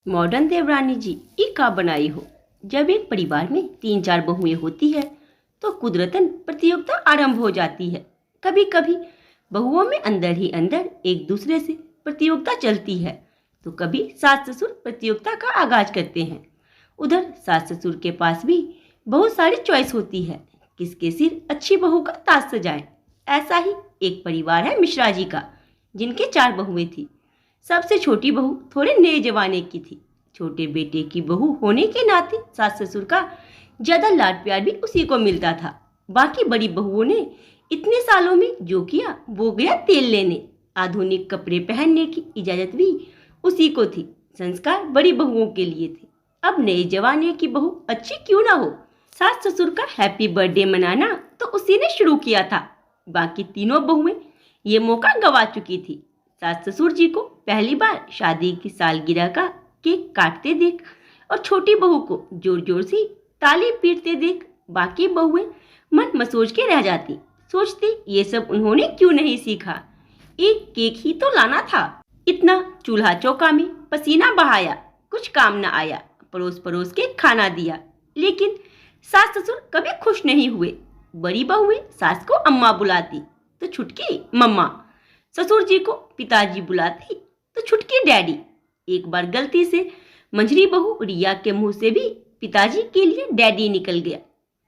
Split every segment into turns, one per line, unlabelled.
Modern देवरानी जी ई का बनाई हो। जब एक परिवार में 3-4 बहुएं होती है तो कुदरतन प्रतियोगिता आरंभ हो जाती है। कभी कभी बहुओं में अंदर ही अंदर एक दूसरे से प्रतियोगिता चलती है तो कभी सास ससुर प्रतियोगिता का आगाज करते हैं। उधर सास ससुर के पास भी बहुत सारी चॉइस होती है, किसके सिर अच्छी बहू का ताज सजाए। ऐसा ही एक परिवार है मिश्रा जी का, जिनके 4 बहुएं थी। सबसे छोटी बहू थोड़े नए जमाने की थी। छोटे बेटे की बहू होने के नाते सास ससुर का ज्यादा लाड प्यार भी उसी को मिलता था। बाकी बड़ी बहुओं ने इतने सालों में जो किया वो गया तेल लेने। आधुनिक कपड़े पहनने की इजाजत भी उसी को थी। संस्कार बड़ी बहुओं के लिए थे। अब नए जमाने की बहू अच्छी क्यों ना हो, सास ससुर का हैप्पी बर्थडे मनाना तो उसी ने शुरू किया था। बाकी तीनों बहुएं ये मौका गवा चुकी थी। सास ससुर जी को पहली बार शादी की सालगिरह का केक काटते देख और छोटी बहू को जोर जोर से ताली पीटते देख बाकी बहुएं मन मसोच के रह जाती। सोचती ये सब उन्होंने क्यों नहीं सीखा, एक केक ही तो लाना था। इतना चूल्हा चौका में पसीना बहाया, कुछ काम न आया। परोस परोस के खाना दिया, लेकिन सास ससुर कभी खुश नहीं हुए। बड़ी बहुएं सास को अम्मा बुलाती तो छुटकी मम्मा, ससुर जी को पिताजी बुलाती तो छुटकी डैडी। एक बार गलती से मंझली बहू रिया के मुंह से भी पिताजी के लिए डैडी निकल गया।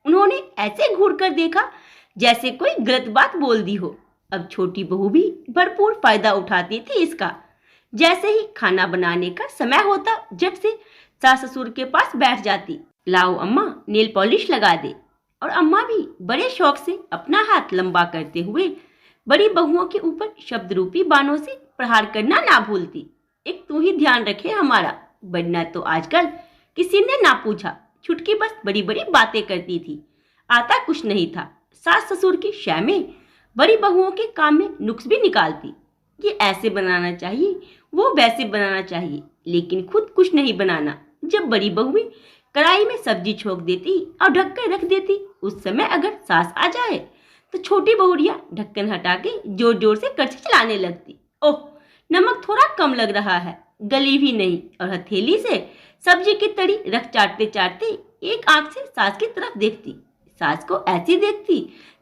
उन्होंने ऐसे घूर कर देखा जैसे कोई गलत बात बोल दी हो। अब छोटी बहू भी भरपूर फायदा उठाती थी इसका। जैसे ही खाना बनाने का समय होता झट से सास ससुर के पास बैठ जाती। लाओ अम्मा नेल पॉलिश लगा दे। और अम्मा भी बड़े शौक से अपना हाथ लंबा करते हुए बड़ी बहुओं के ऊपर शब्द रूपी बाणों से प्रहार करना ना भूलती। एक तू ही ध्यान रखे हमारा, वरना तो आजकल किसी ने ना पूछा। छुटकी बस बड़ी बड़ी बातें करती थी, आता कुछ नहीं था। सास ससुर की शय में बड़ी बहुओं के काम में नुक्स भी निकालती। ये ऐसे बनाना चाहिए, वो वैसे बनाना चाहिए, लेकिन खुद कुछ नहीं बनाना। जब बड़ी बहुएं कढ़ाई में सब्जी छोंक देती और ढक कर रख देती, उस समय अगर सास आ जाए तो छोटी बहुरिया ढक्कन हटा के जोर जोर से कड़छी चलाने लगती। ओह, नमक थोड़ा कम लग रहा है, गली भी नहीं। और हथेली से सब्जी की तड़ी रख चाटते चाटते एक आंख से सास की तरफ देखती। सास को ऐसी देखती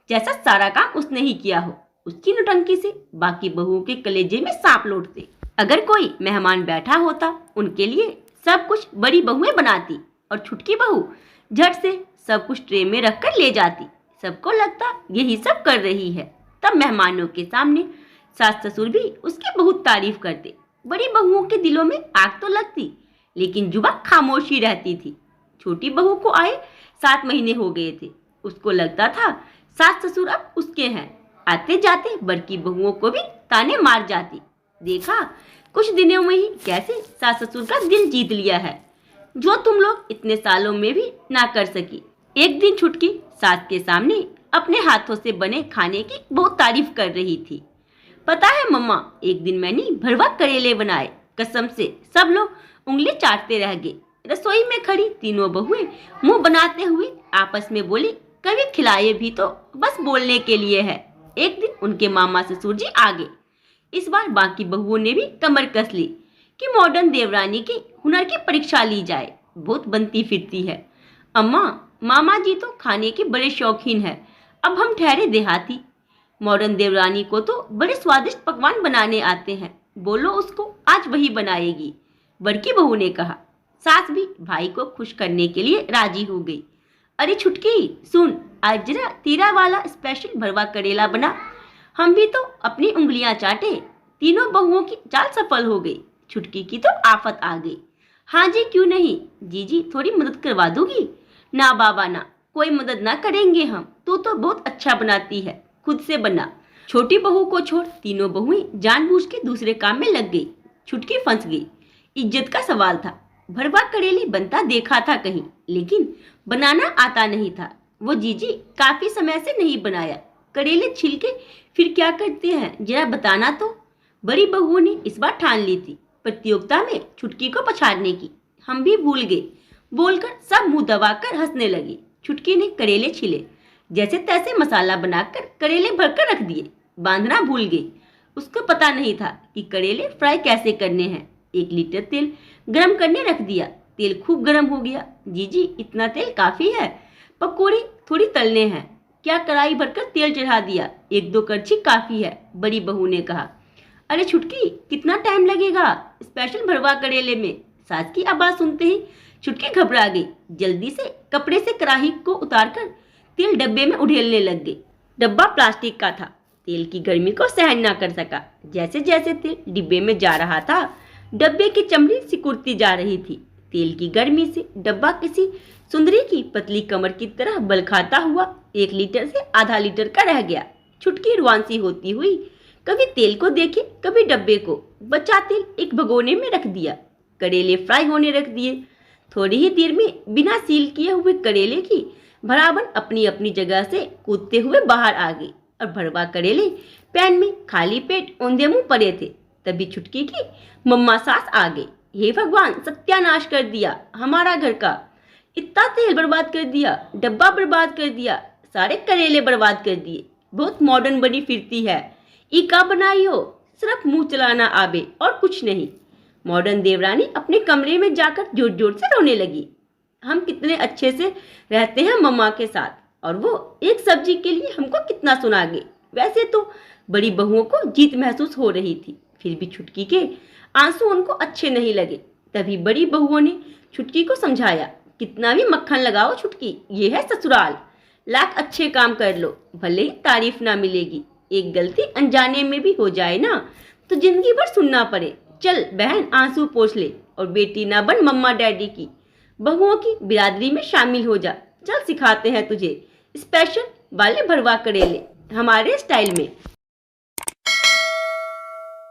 जैसा सारा काम उसने ही किया हो। उसकी नौटंकी से बाकी बहुओं के कलेजे में सांप लौटते। अगर कोई मेहमान बैठा होता, उनके लिए सब कुछ बड़ी बहुएं बनाती और छुटकी बहू झट से सब कुछ ट्रे में रख कर ले जाती। सबको लगता यही सब कर रही है। तब मेहमानों के सामने सास ससुर भी उसकी बहुत तारीफ करते। बड़ी बहुओं के दिलों में आग तो लगती, लेकिन जुबान खामोश ही रहती थी। छोटी बहू को आए 7 महीने हो गए थे। उसको लगता था सास ससुर अब उसके हैं। आते जाते बड़की बहुओं को भी ताने मार जाती। देखा कुछ दिनों में ही कैसे सास ससुर का दिल जीत लिया है, जो तुम लोग इतने सालों में भी ना कर सकी। एक दिन छुटकी सास के सामने अपने हाथों से बने खाने की बहुत तारीफ कर रही थी। पता है मम्मा, एक दिन मैंने भरवा करेले बनाए, कसम से सब लोग उंगली चाटते रह गए। रसोई में खड़ी तीनों बहुएं मुंह बनाते हुए आपस में बोली, कभी खिलाए भी तो बस बोलने के लिए है। एक दिन उनके मामा ससुर जी आ गए। इस बार बाकी बहुओं ने भी कमर कस ली कि मॉडर्न देवरानी की हुनर की परीक्षा ली जाए। बहुत बनती फिरती है। अम्मा, मामा जी तो खाने के बड़े शौकीन है, अब हम ठहरे देहाती। मॉडर्न देवरानी को तो बड़े स्वादिष्ट पकवान बनाने आते हैं, बोलो उसको आज वही बनाएगी, बड़की बहू ने कहा। सास भी भाई को खुश करने के लिए राजी हो गई। अरे छुटकी सुन, आज जरा तेरा वाला स्पेशल भरवा करेला बना, हम भी तो अपनी उंगलियां चाटे। तीनों बहुओं की चाल सफल हो गई। छुटकी की तो आफत आ गई। हाँ जी क्यों नहीं, जीजी थोड़ी मदद करवा दोगी? ना बाबा ना, कोई मदद ना करेंगे हम, तू तो बहुत अच्छा बनाती है, खुद से बना। छोटी बहू को छोड़ तीनों बहुएं जानबूझ के दूसरे काम में लग गई। छुटकी फंस गई। इज्जत का सवाल था। भरवा करेले बनता देखा था कहीं, लेकिन बनाना आता नहीं था। वो जीजी काफी समय से नहीं बनाया। करेले छिल के फिर क्या करते हैं जरा बताना तो। बड़ी बहुओं ने इस बार ठान ली थी प्रतियोगिता में छुटकी को पछाड़ने की। हम भी भूल गए, बोलकर सब मुंह दबाकर हंसने लगे। छुटकी ने करेले छिले, जैसे तैसे मसाला बनाकर करेले भरकर रख दिए। बांधना भूल गई। उसको पता नहीं था कि करेले फ्राई कैसे करने हैं। 1 लीटर तेल गरम करने रख दिया। तेल खूब गरम हो गया। जीजी इतना तेल काफ़ी है, पकौड़ी थोड़ी तलने हैं। क्या कढ़ाई भरकर तेल चढ़ा दिया? 1-2 करछी काफ़ी है, बड़ी बहू ने कहा। अरे छुटकी, कितना टाइम लगेगा? स्पेशल भरवा करेले में। सास की आवाज़ सुनते ही छुटकी घबरा गई। जल्दी से कपड़े से कढ़ाई को उतारकर तेल डब्बे में उड़ेलने लग गई। डब्बा प्लास्टिक का था, तेल की गर्मी को सहन ना कर सका। जैसे जैसे तेल डिब्बे में जा रहा था, डब्बे की चमड़ी सिकुड़ती जा रही थी। तेल की गर्मी से डब्बा किसी सुंदरी की पतली कमर की तरह बल खाता हुआ 1 लीटर से आधा लीटर का रह गया। छुटकी रुआंसी होती हुई कभी तेल को देखे, कभी डब्बे को। बचा तेल एक भगोने में रख दिया। करेले फ्राई होने रख दिए। थोड़ी ही देर में बिना सील किए हुए करेले की भरावन अपनी अपनी जगह से कूदते हुए बाहर आ गई और भरवा करेले पैन में खाली पेट औंधे मुंह पड़े थे। तभी छुटकी की मम्मा सास आ गई। हे भगवान, सत्यानाश कर दिया हमारा घर का। इतना तेल बर्बाद कर दिया, डब्बा बर्बाद कर दिया, सारे करेले बर्बाद कर दिए। बहुत मॉडर्न बनी फिरती है। ई का बनाई हो? सिर्फ मुंह चलाना आबे और कुछ नहीं। मॉडर्न देवरानी अपने कमरे में जाकर जोर जोर से रोने लगी। हम कितने अच्छे से रहते हैं मम्मा के साथ, और वो एक सब्जी के लिए हमको कितना सुनागे। वैसे तो बड़ी बहुओं को जीत महसूस हो रही थी, फिर भी छुटकी के आंसू उनको अच्छे नहीं लगे। तभी बड़ी बहुओं ने छुटकी को समझाया, कितना भी मक्खन लगाओ छुटकी, ये है ससुराल। लाख अच्छे काम कर लो, भले ही तारीफ ना मिलेगी। एक गलती अनजाने में भी हो जाए ना, तो जिंदगी भर सुनना पड़े। चल बहन, आंसू पोंछ ले और बेटी ना बन मम्मा डैडी की। बहुओं की बिरादरी में शामिल हो जा। चल सिखाते हैं तुझे स्पेशल वाले भरवा करेले हमारे स्टाइल में।